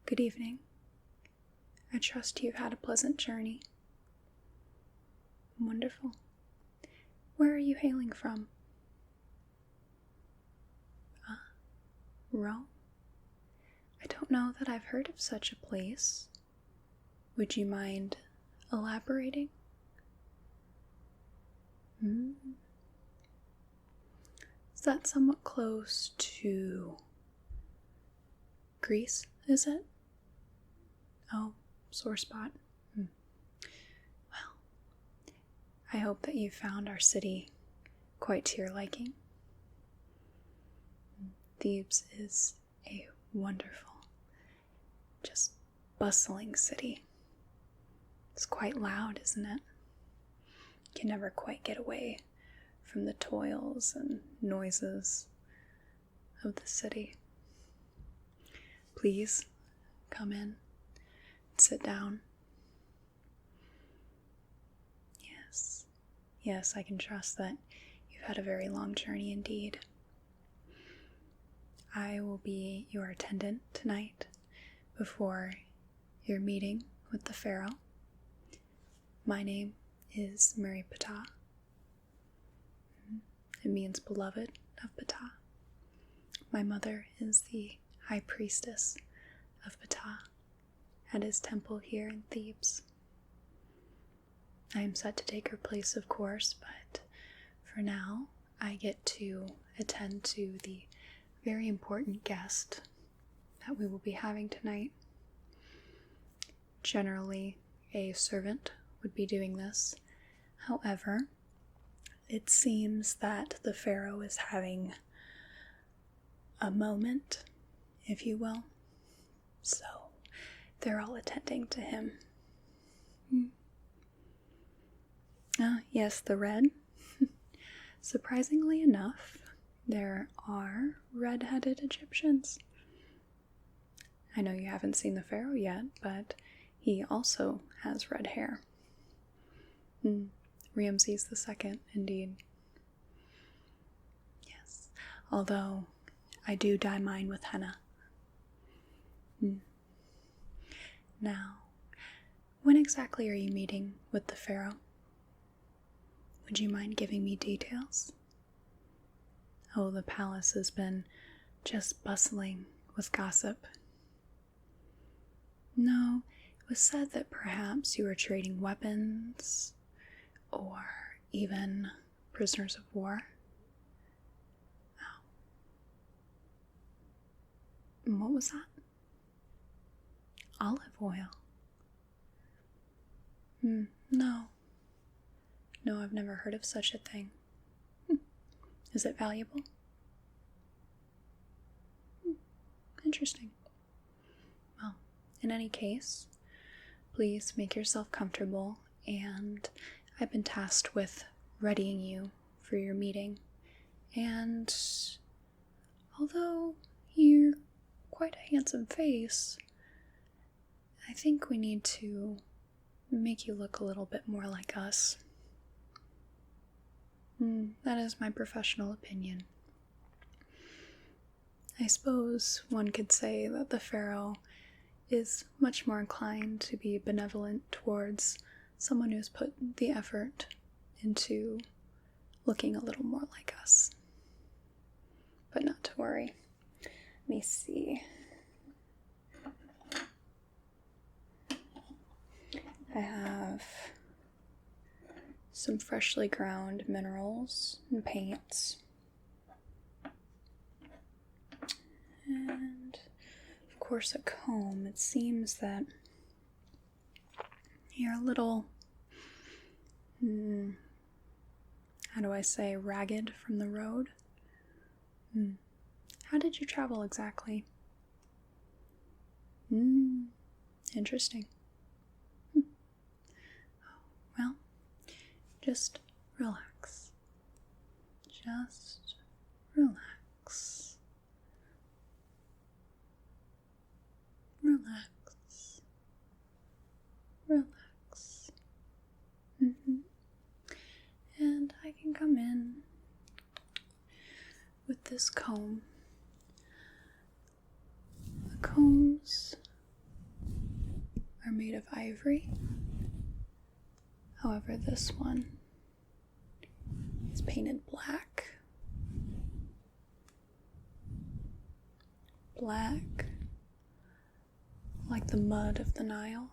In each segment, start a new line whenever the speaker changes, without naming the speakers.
Good evening. I trust you've had a pleasant journey. Wonderful. Where are you hailing from? Rome? I don't know that I've heard of such a place. Would you mind elaborating? Is that somewhat close to Greece, is it? Oh, sore spot. Well, I hope that you found our city quite to your liking. Thebes is a wonderful, just bustling city. It's quite loud, isn't it? You can never quite get away from the toils and noises of the city. Please come in and sit down. Yes, I can trust that you've had a very long journey indeed. I will be your attendant tonight before your meeting with the pharaoh. My name is Mary Ptah. It means beloved of Ptah. My mother is the high priestess of Ptah at his temple here in Thebes. I am set to take her place, of course, but for now, I get to attend to the very important guest that we will be having tonight. Generally, a servant would be doing this. However, it seems that the pharaoh is having a moment, if you will, so they're all attending to him. Yes, the red. Surprisingly enough, there are red-headed Egyptians. I know you haven't seen the pharaoh yet, but he also has red hair. Ramses II, indeed. Yes, although I do dye mine with henna. Now, when exactly are you meeting with the pharaoh? Would you mind giving me details? Oh, the palace has been just bustling with gossip. No, it was said that perhaps you were trading weapons or even prisoners of war. Oh. And what was that? Olive oil. No, I've never heard of such a thing. Is it valuable? Interesting. Well, in any case, please make yourself comfortable, and I've been tasked with readying you for your meeting. And although you're quite a handsome face, I think we need to make you look a little bit more like us. That is my professional opinion. I suppose one could say that the pharaoh is much more inclined to be benevolent towards someone who's put the effort into looking a little more like us. But not to worry. Let me see. I have some freshly ground minerals and paints. And, of course, a comb. It seems that you're a little, how do I say, ragged from the road? How did you travel exactly? Interesting. Well, just relax. Just relax. Relax. Relax. And I can come in with this comb. The combs shade of ivory. However, this one is painted black. Black, like the mud of the Nile.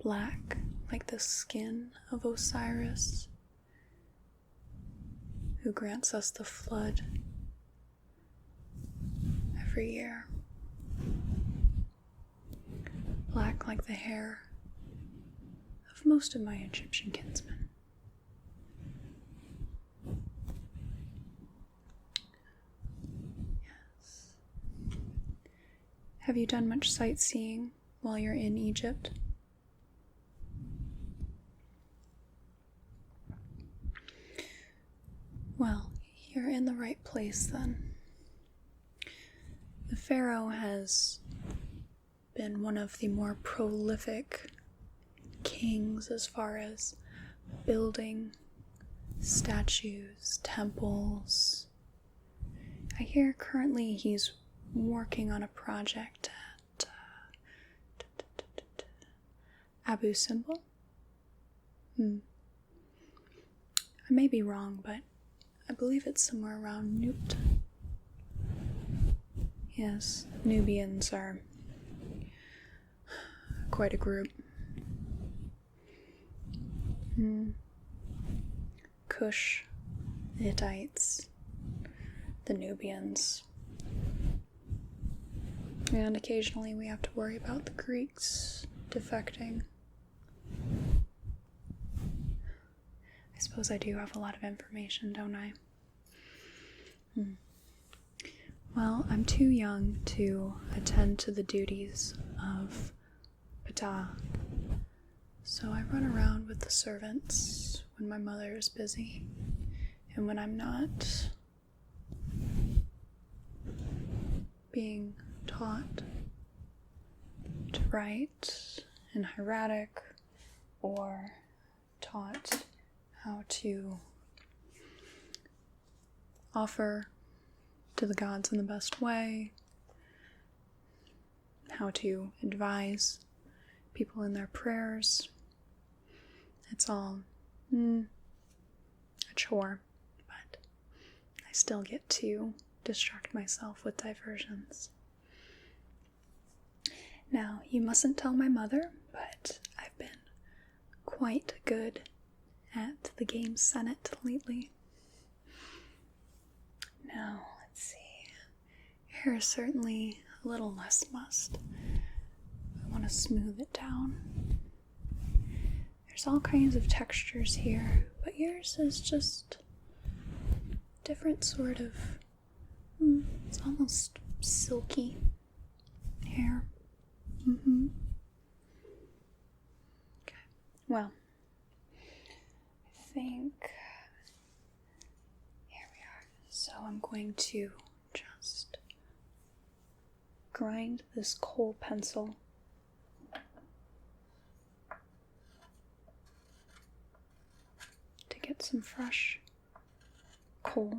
Black, like the skin of Osiris, who grants us the flood every year. Black like the hair of most of my Egyptian kinsmen. Yes. Have you done much sightseeing while you're in Egypt? Well, you're in the right place then. The pharaoh has been one of the more prolific kings as far as building statues, temples. I hear currently he's working on a project at Abu Simbel. I may be wrong, but I believe it's somewhere around Newt. Yes, Nubians are quite a group. Kush, the Hittites, the Nubians. And occasionally we have to worry about the Greeks defecting. I suppose I do have a lot of information, don't I? Well, I'm too young to attend to the duties of Ptah, so I run around with the servants when my mother is busy, and when I'm not being taught to write in hieratic or taught how to offer to the gods in the best way, how to advise people in their prayers. It's all a chore, but I still get to distract myself with diversions. Now, you mustn't tell my mother, but I've been quite good at the game Senate lately. Now, let's see. Hair is certainly a little less mussed. I want to smooth it down. There's all kinds of textures here, but yours is just different sort of, it's almost silky hair. Okay, well, I think here we are. So I'm going to just grind this coal pencil to get some fresh coal.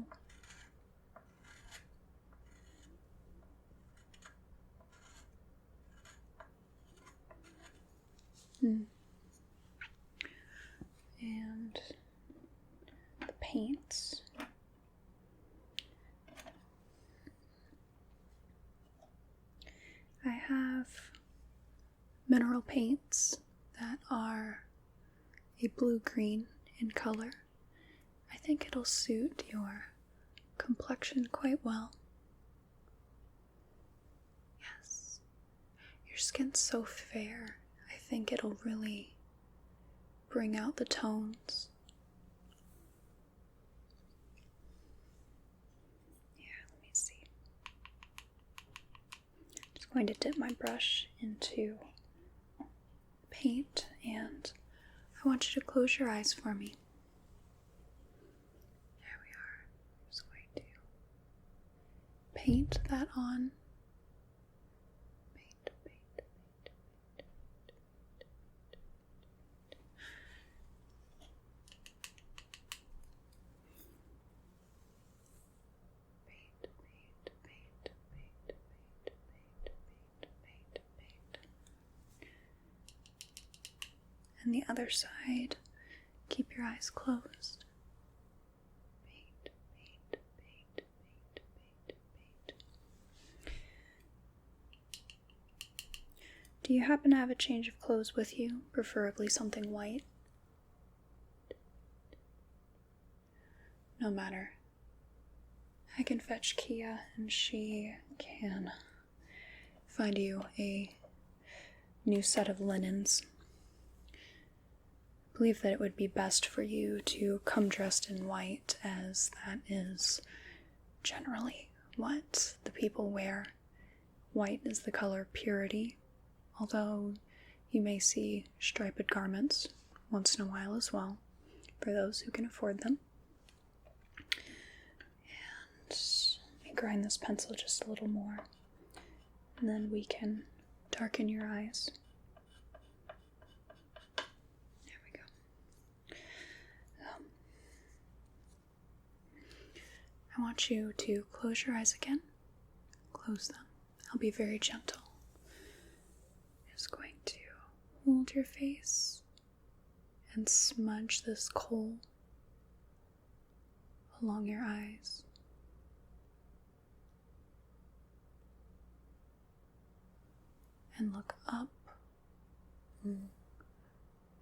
And the paints. I have mineral paints that are a blue-green in color. I think it'll suit your complexion quite well. Yes. Your skin's so fair. I think it'll really bring out the tones. Here, let me see. Just going to dip my brush into paint, and I want you to close your eyes for me. There we are. Just going to paint that on. And the other side, keep your eyes closed. Paint, paint, paint, paint, paint, paint. Do you happen to have a change of clothes with you, preferably something white? No matter. I can fetch Kia and she can find you a new set of linens. I believe that it would be best for you to come dressed in white, as that is generally what the people wear. White is the color of purity, although you may see striped garments once in a while as well, for those who can afford them. And let me grind this pencil just a little more, and then we can darken your eyes. There we go. I want you to close your eyes again. Close them. I'll be very gentle. Just going to hold your face and smudge this kohl along your eyes. And look up.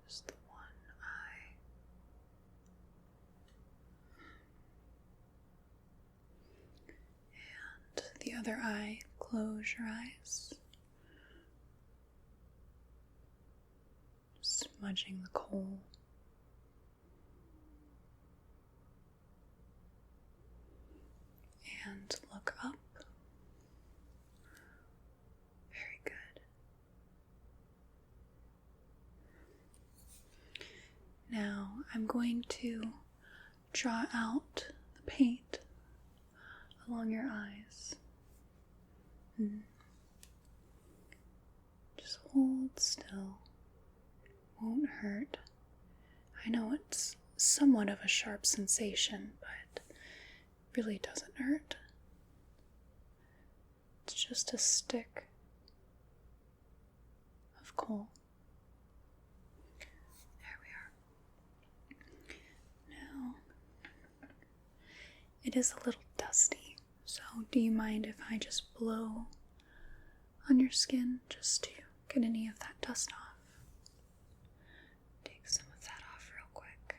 Just the one eye. And the other eye. Close your eyes. Smudging the kohl. And look up. Very good. Now I'm going to draw out the paint along your eyes. Just hold still. Won't hurt. I know it's somewhat of a sharp sensation, but it really doesn't hurt. It's just a stick of kohl. There we are. Now, it is a little dusty, so do you mind if I just blow on your skin just to get any of that dust off? Take some of that off real quick.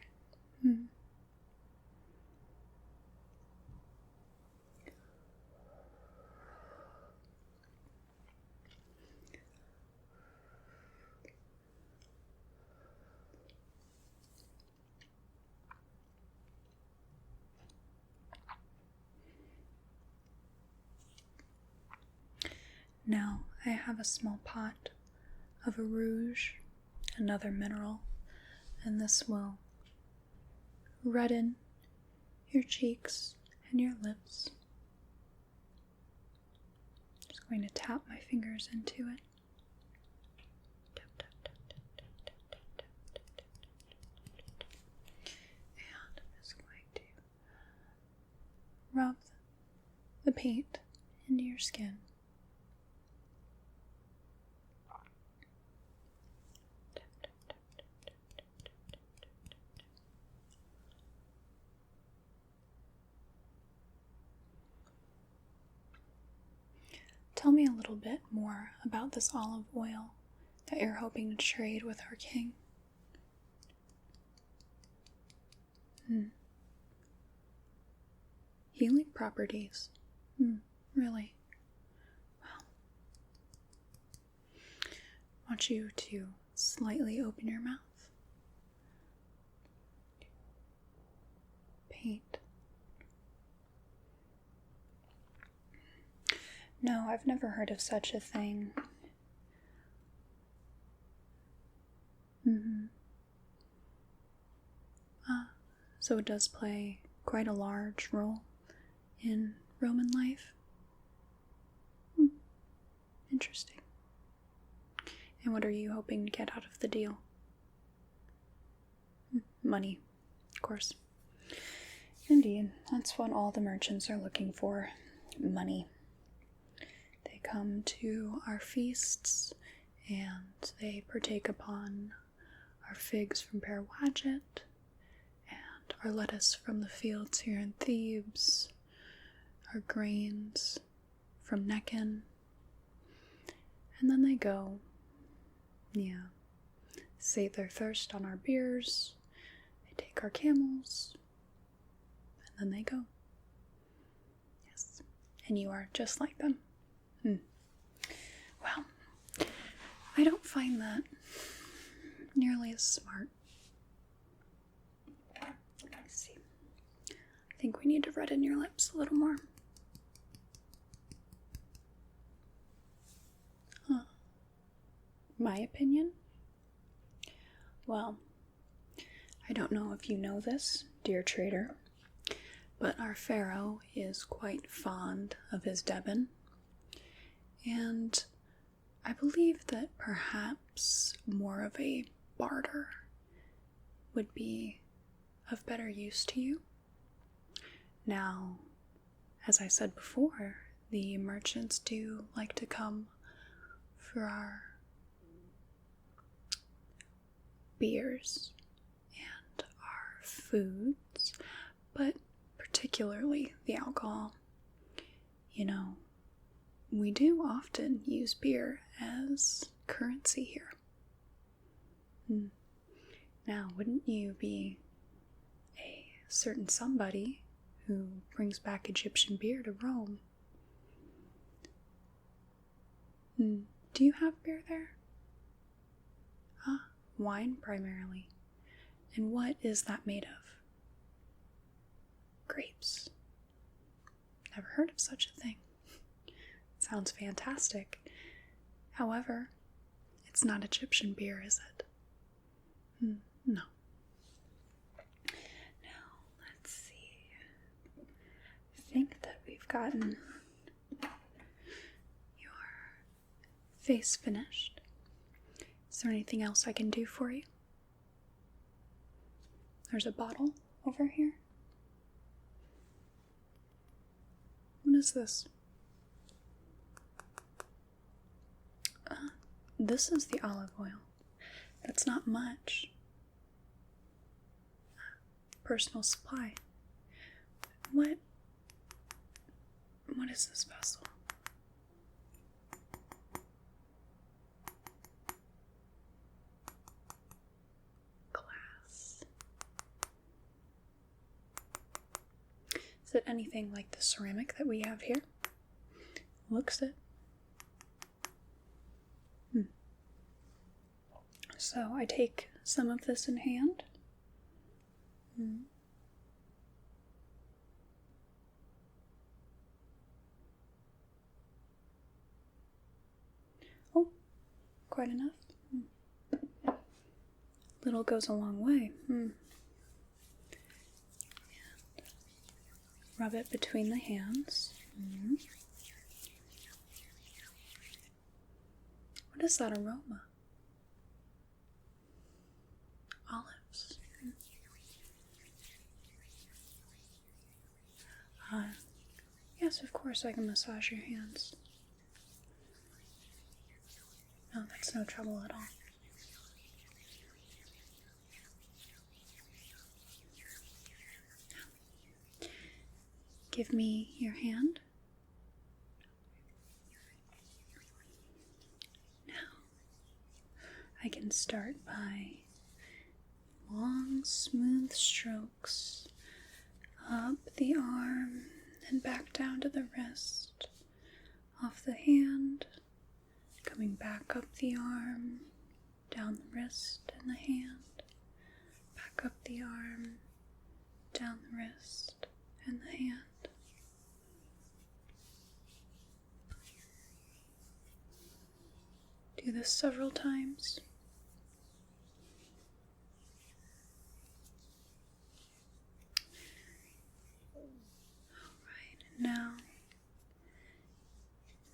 Now I have a small pot of a rouge, another mineral, and this will redden your cheeks and your lips. Just going to tap my fingers into it. Tap, tap, tap, tap, tap, tap, tap, tap, tap, tap, tap. And I'm just going to rub the paint into your skin. Tell me a little bit more about this olive oil that you're hoping to trade with our king. Healing properties. Really? Well, I want you to slightly open your mouth. Paint. No, I've never heard of such a thing. So it does play quite a large role in Roman life. Interesting. And what are you hoping to get out of the deal? Money, of course. Indeed, that's what all the merchants are looking for. Money. They come to our feasts and they partake upon our figs from Parawadget, and our lettuce from the fields here in Thebes, our grains from Neckin, and then they go, sate their thirst on our beers, they take our camels, and then they go. Yes, and you are just like them. Well, I don't find that nearly as smart. Let's see. I think we need to redden your lips a little more. My opinion? Well, I don't know if you know this, dear trader, but our pharaoh is quite fond of his Debon, and I believe that perhaps more of a barter would be of better use to you. Now, as I said before, the merchants do like to come for our beers and our foods, but particularly the alcohol. You know, we do often use beer as currency here. Now, wouldn't you be a certain somebody who brings back Egyptian beer to Rome? Do you have beer there? Wine primarily. And what is that made of? Grapes. Never heard of such a thing. Sounds fantastic. However, it's not Egyptian beer, is it? No. Now, let's see. I think that we've gotten your face finished. Is there anything else I can do for you? There's a bottle over here. What is this? This is the olive oil. That's not much. Personal supply. What is this vessel? Glass. Is it anything like the ceramic that we have here? Looks it. So I take some of this in hand. Oh, quite enough. Little goes a long way. Rub it between the hands. What is that aroma? Olives. Yes, of course I can massage your hands. No, that's no trouble at all. Give me your hand. Now, I can start by long, smooth strokes up the arm and back down to the wrist, off the hand, coming back up the arm, down the wrist and the hand, back up the arm, down the wrist and the hand. Do this several times. Alright, now I'm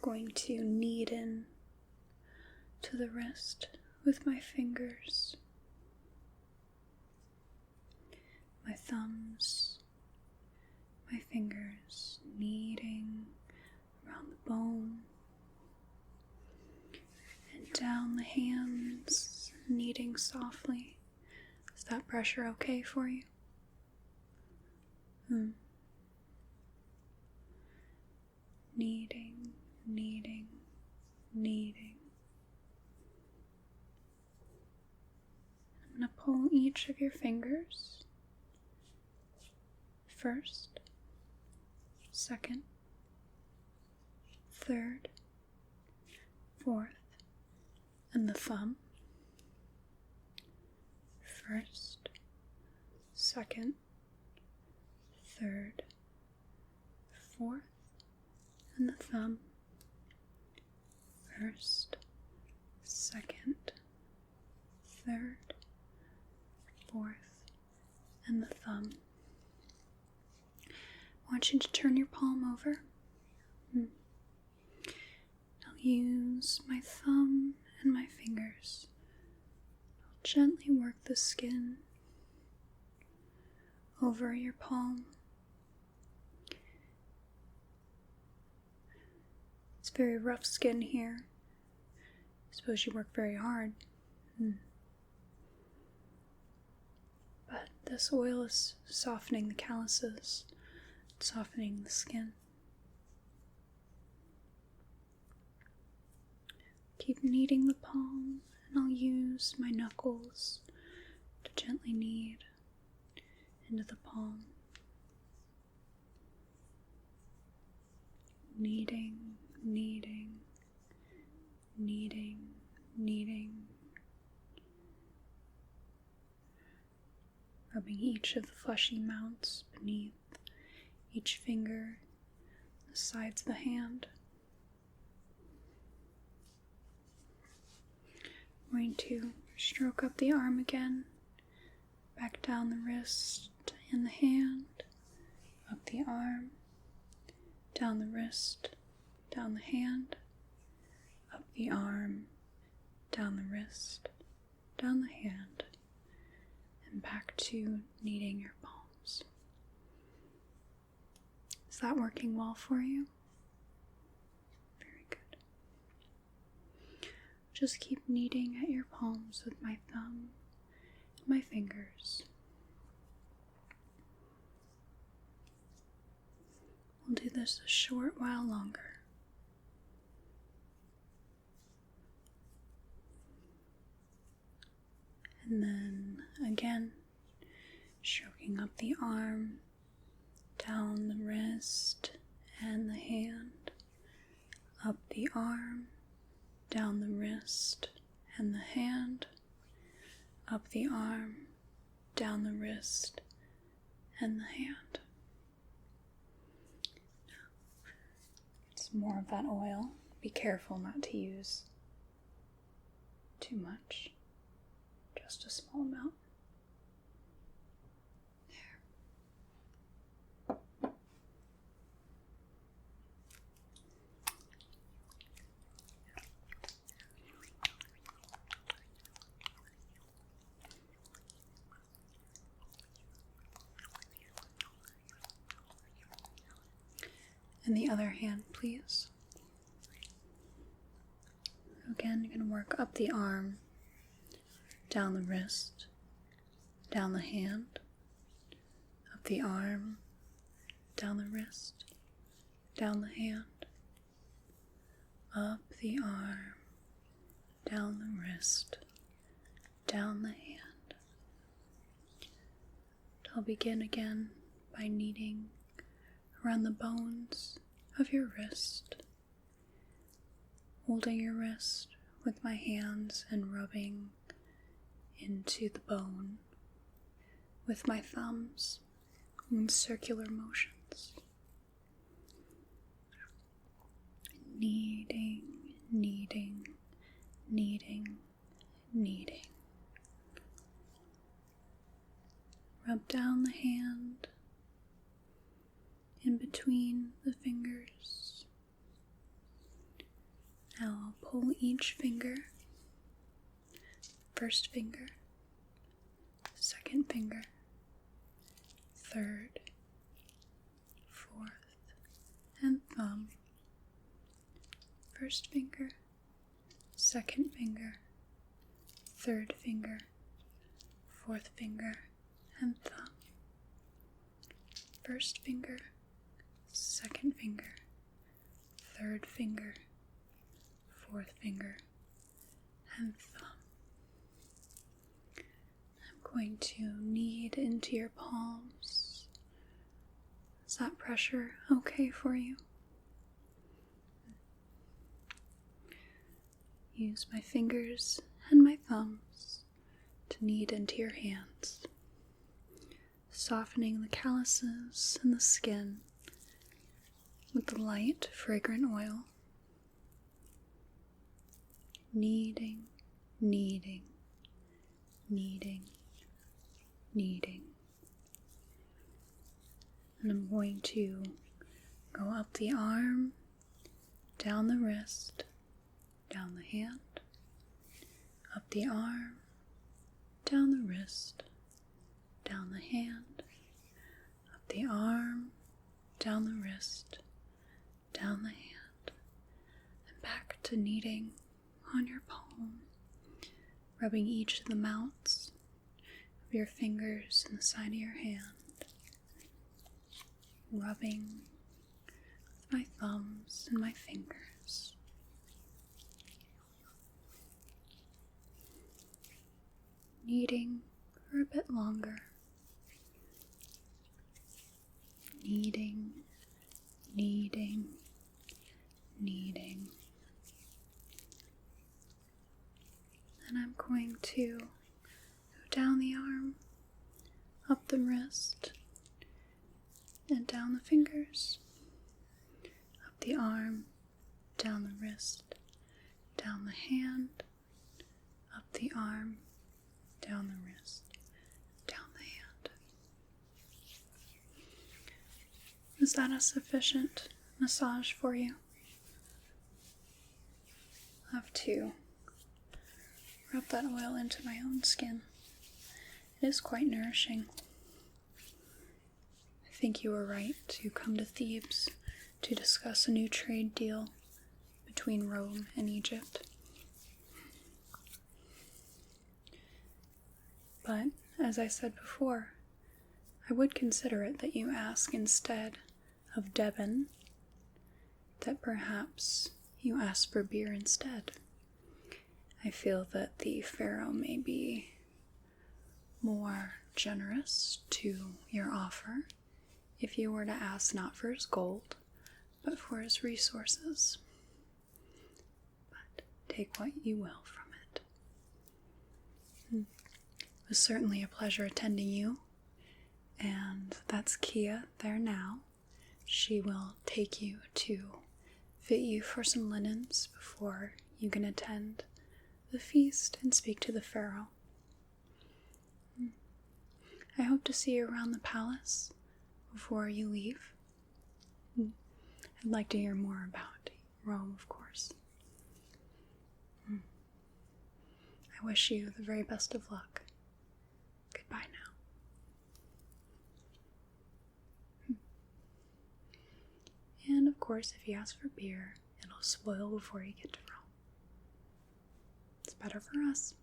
going to knead in to the wrist with my fingers, my thumbs, my fingers kneading around the bone, and down the hands, kneading softly that pressure okay for you? Kneading, kneading, kneading. I'm going to pull each of your fingers. First, second, third, fourth, and the thumb. First, second, third, fourth, and the thumb. First, second, third, fourth, and the thumb. I want you to turn your palm over. I'll use my thumb and my fingers. I'll gently work the skin over your palm. It's very rough skin here. I suppose you work very hard. But this oil is softening the calluses, softening the skin. Keep kneading the palm, and I'll use my knuckles to gently knead into the palm. Kneading, kneading, kneading, kneading. Rubbing each of the fleshy mounts beneath each finger, the sides of the hand. I'm going to stroke up the arm again, back down the wrist and the hand, up the arm, down the wrist, down the hand, up the arm, down the wrist, down the hand, and back to kneading your palms. Is that working well for you? Very good. Just keep kneading at your palms with my thumb and my fingers. We'll do this a short while longer. And then again, stroking up the arm, down the wrist and the hand, up the arm, down the wrist and the hand, up the arm, down the wrist and the hand. It's more of that oil. Be careful not to use too much. Just a small amount. There. And the other hand, please. Again, you're going to work up the arm, down the wrist, down the hand, up the arm, down the wrist, down the hand, up the arm, down the wrist, down the hand. I'll begin again by kneading around the bones of your wrist, holding your wrist with my hands and rubbing into the bone with my thumbs in circular motions. Kneading, kneading, kneading, kneading. Rub down the hand in between the fingers. Now I'll pull each finger. First finger, second finger, third, fourth, and thumb. First finger, second finger, third finger, fourth finger and thumb. First finger, second finger, third finger, fourth finger, and thumb. I'm going to knead into your palms. Is that pressure okay for you? Use my fingers and my thumbs to knead into your hands, softening the calluses and the skin with the light, fragrant oil. Kneading, kneading, kneading, kneading. And I'm going to go up the arm, down the wrist, down the hand, up the arm, down the wrist, down the hand, up the arm, down the wrist, down the hand, and back to kneading on your palm, rubbing each of the mounts of your fingers in the side of your hand, rubbing with my thumbs and my fingers. Kneading for a bit longer. Kneading, kneading, kneading. And I'm going to go down the arm, up the wrist, and down the fingers, up the arm, down the wrist, down the hand, up the arm, down the wrist, down the hand. Is that a sufficient massage for you? I have to rub that oil into my own skin. It is quite nourishing. I think you were right to come to Thebes to discuss a new trade deal between Rome and Egypt. But, as I said before, I would consider it that you ask instead of Deben, that perhaps you ask for beer instead. I feel that the pharaoh may be more generous to your offer if you were to ask not for his gold, but for his resources. But take what you will from it. It was certainly a pleasure attending you, and that's Kia there now. She will take you to fit you for some linens before you can attend the feast and speak to the pharaoh. I hope to see you around the palace before you leave. I'd like to hear more about Rome, of course. I wish you the very best of luck. Goodbye now. And of course, if you ask for beer, it'll spoil before you get to Rome. It's better for us.